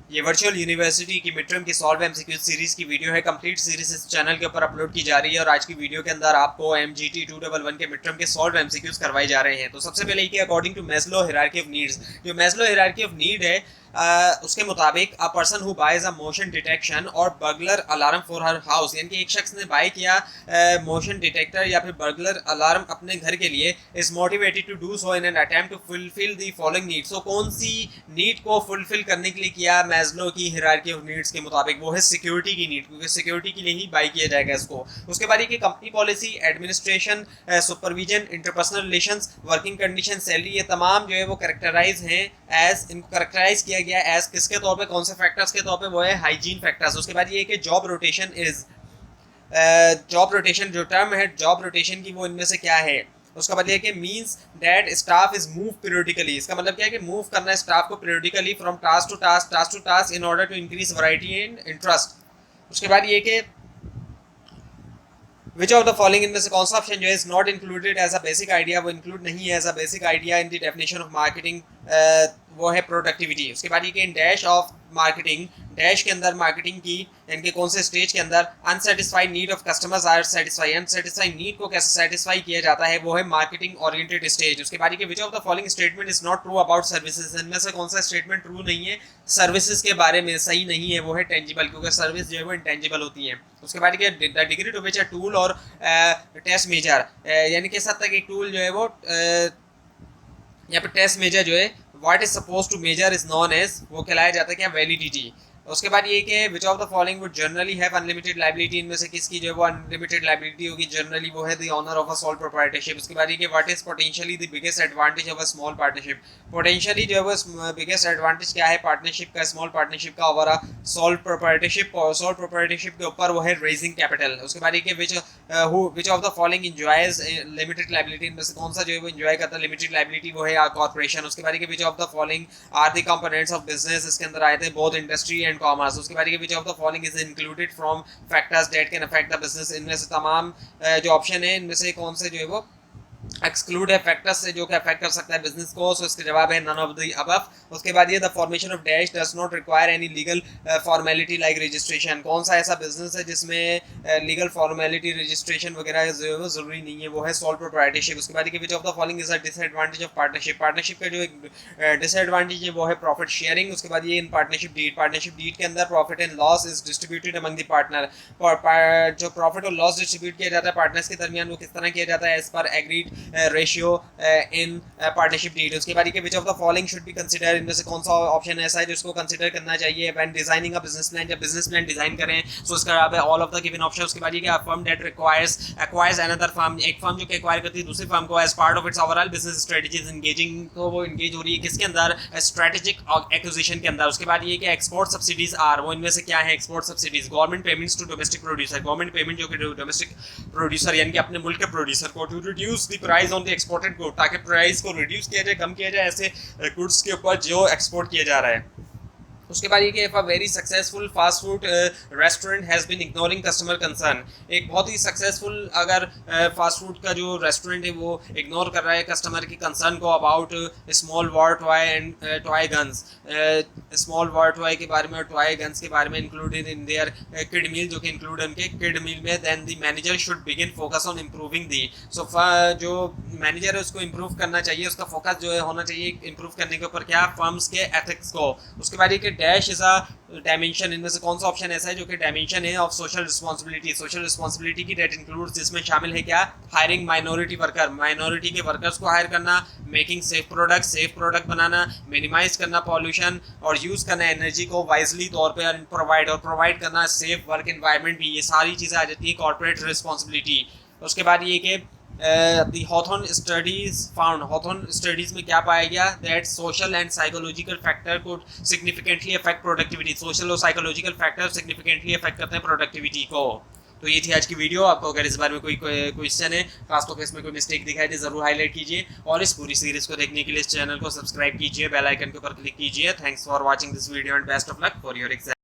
ये virtual university की mid term की सॉल्व एमसीक्यूज सीरीज की वीडियो है। कंप्लीट सीरीज इस चैनल के ऊपर अपलोड की जा रही है और आज की वीडियो के अंदर आपको MGT 211 के मिड टर्म के सॉल्व एमसीक्यूज करवाए जा रहे हैं। तो सबसे पहले कि according to Maslow hierarchy of needs, जो मैस्लो हायरार्की ऑफ नीड है उसके मुताबिक a person who buys a motion detection और burglar alarm for her house, यानी कि एक शख्स ने बाय किया मोशन डिटेक्टर या फिर बर्गलर अलार्म अपने घर के लिए, is motivated to do so in an attempt to fulfil the following needs. तो कौन सी नीड को फुलफिल करने के लिए किया मैस्लो की हायरार्की ऑफ नीड्स के मुताबिक? वो है सिक्योरिटी की नीड, क्योंकि सिक्योरिटी के लिए ही बाय किया जाएगा इसको। उसके बाद ये company policy, administration, supervision, interpersonal relations, working condition, salary, ये तमाम जो है वो कैरेक्टराइज हैं एज, इनको कैरेक्टराइज किया गया एज किसके तौर पे, कौन से फैक्टर्स के तौर पे? वो है हाइजीन फैक्टर्स। उसके बाद ये कि job rotation is, job rotation जो टर्म है जॉब रोटेशन की, वो इनमें से क्या है? उसका मतलब ये कि means that staff is move periodically. इसका मतलब क्या है कि मूव करना है स्टाफ को periodically from task to task in order to increase variety and interest. उसके बाद ये कि विच ऑफ द फॉलोइंग, इनमें से कौन सा ऑप्शन जो है is not included as a basic idea, वो इंक्लूड नहीं है as a basic idea in the definition of marketing, वो है प्रोडक्टिविटी। उसके बाद ये कि in dash of marketing, dash के अंदर मार्केटिंग की यानी कि कौन से स्टेज के अंदर unsatisfied need of customers are satisfy, unsatisfied need को कैसे सेटिस्फाई किया जाता है? वो है मार्केटिंग ओरिएंटेड स्टेज। उसके बाद ये विच of the following statement is not true about services, इनमें से कौन सा स्टेटमेंट ट्रू नहीं है सर्विसेज के बारे में, सही नहीं है? वो है टेंजिबल, क्योंकि सर्विस जो है वो इंटेंजिबल होती है। उसके बाद ये the degree to which a tool or test measure, यानी कि इस हद तक एक टूल जो है वो यहाँ पे टेस्ट मेजर जो है what is suppose to measure is known as, वो कहलाया जाता है क्या? वैलिडिटी। उसके बाद ये कि which of the following would generally have unlimited liability, इनमें से किसकी जो है वो अनलिमिटेड लायबिलिटी होगी जनरली? वो है the owner of a sole proprietorship. उसके बाद ये कि what is potentially the biggest advantage of a small partnership, potentially जो है वो बिगेस्ट एडवांटेज क्या है पार्टनरशिप का, स्मॉल पार्टनरशिप का over a sole proprietorship. Sole proprietorship के ऊपर वो है रेजिंग कैपिटल। उसके बाद ये कि which of the following enjoys limited liability, इनमें से कौन सा जो है वो एंजॉय करता है लिमिटेड लायबिलिटी? वो है कॉर्पोरेशन। उसके बाद ये कि which of the following are the components of business, इसके अंदर आए थे बोथ इंडस्ट्री एंड कॉमर्स। उसके बाद which of the following is included from factors that can affect the business, इनमें से तमाम जो ऑप्शन है इनमें से कौन से जो है वो एक्सक्लूड है फैक्टर्स से जो कि अफेक्ट कर सकता है बिजनेस को? सो इसका जवाब है नन ऑफ द अबव। उसके बाद ये the formation of dash does not require any legal formality like registration, कौन सा ऐसा बिजनेस है जिसमें लीगल फॉर्मेलिटी रजिस्ट्रेशन वगैरह जो है वो जरूरी नहीं है? वो है सोल प्रोप्राइटरशिप। उसके बाद which of the following is a disadvantage of partnership, partnership का जो एक डिसएडवांटेज है वो है प्रॉफिट शेयरिंग। उसके बाद ये इन पार्टनरशिप डीड के अंदर profit and loss is distributed among the partner, जो प्रॉफिट और लॉस डिस्ट्रीब्यूट किया जाता है पार्टनर्स के दरमियान, वो किस तरह किया जाता है? As per agreed ratio in partnership deed. उसके बाद which of the following should be consider, इनमें से कौन सा ऑप्शन ऐसा है जिसको कंसीडर करना चाहिए when designing a business plan, जब बिजनेस प्लान डिजाइन करें? सो इसका जवाब है all of the given option. उसके बाद ये कि a firm that acquires another firm, एक फर्म जो कि एक्वायर करती है दूसरी फर्म को as part of its overall business strategies engaging, तो वो एंगेज हो रही है किसके अंदर? स्ट्रेटेजिक एक्विजिशन के अंदर। उसके बाद ये कि एक्सपोर्ट सब्सिडीज आर, वो इनमें से क्या है export subsidies? Government payments to domestic producer, government payment जो कि डोमेस्टिक प्रोड्यूसर यानी कि अपने मुल्क के प्रोड्यूसर को, to reduce the price on the exported good, ताकि प्राइस को रिड्यूस किया जाए, कम किया जाए ऐसे गुड्स के ऊपर जो एक्सपोर्ट किया जा रहा है। उसके बाद ये कि if a very successful fast food restaurant has been ignoring customer concern, एक बहुत ही सक्सेसफुल अगर फास्ट फूड का जो रेस्टोरेंट है वो इग्नोर कर रहा है कस्टमर की कंसर्न को about small war toy and toy guns, small war toy के बारे में और टॉय गन्स के बारे में included in their kid meal, जो कि इंक्लूड उनके किड मील में, then the manager should begin focus on improving the, so जो मैनेजर है उसको इम्प्रूव करना चाहिए, उसका फोकस जो है होना चाहिए इम्प्रूव करने के ऊपर क्या? फर्म्स के एथिक्स को। उसके बाद ये डैश इज अ डायमेंशन, इनमें से कौन सा ऑप्शन ऐसा है जो कि डायमेंशन है of social responsibility, social responsibility की डेट इंक्लूड्स, जिसमें शामिल है क्या? हायरिंग माइनॉरिटी वर्कर, माइनॉरिटी के वर्कर्स को हायर करना, मेकिंग सेफ प्रोडक्ट बनाना, मिनिमाइज करना पॉल्यूशन और यूज करना एनर्जी को वाइजली तौर पे प्रोवाइड करना सेफ वर्क एनवायरनमेंट भी, ये सारी चीज़ें आ जाती है कॉर्पोरेट रिस्पांसिबिलिटी। उसके बाद ये कि the Hawthorne studies found, Hawthorne studies में क्या पाया गया? that social and psychological factor could significantly affect productivity, social और psychological factor significantly affect करते हैं productivity को। तो ये थी आज की वीडियो। आपको अगर इस बारे में कोई क्वेश्चन है, खासतौर पर इसमें कोई मिस्टेक दिखाई दे जरूर हाईलाइट कीजिए और इस पूरी सीरीज को देखने के लिए इस चैनल को सब्सक्राइब कीजिए, बेल आइकन के ऊपर क्लिक कीजिए। Thanks for watching this video and best of luck for your exam.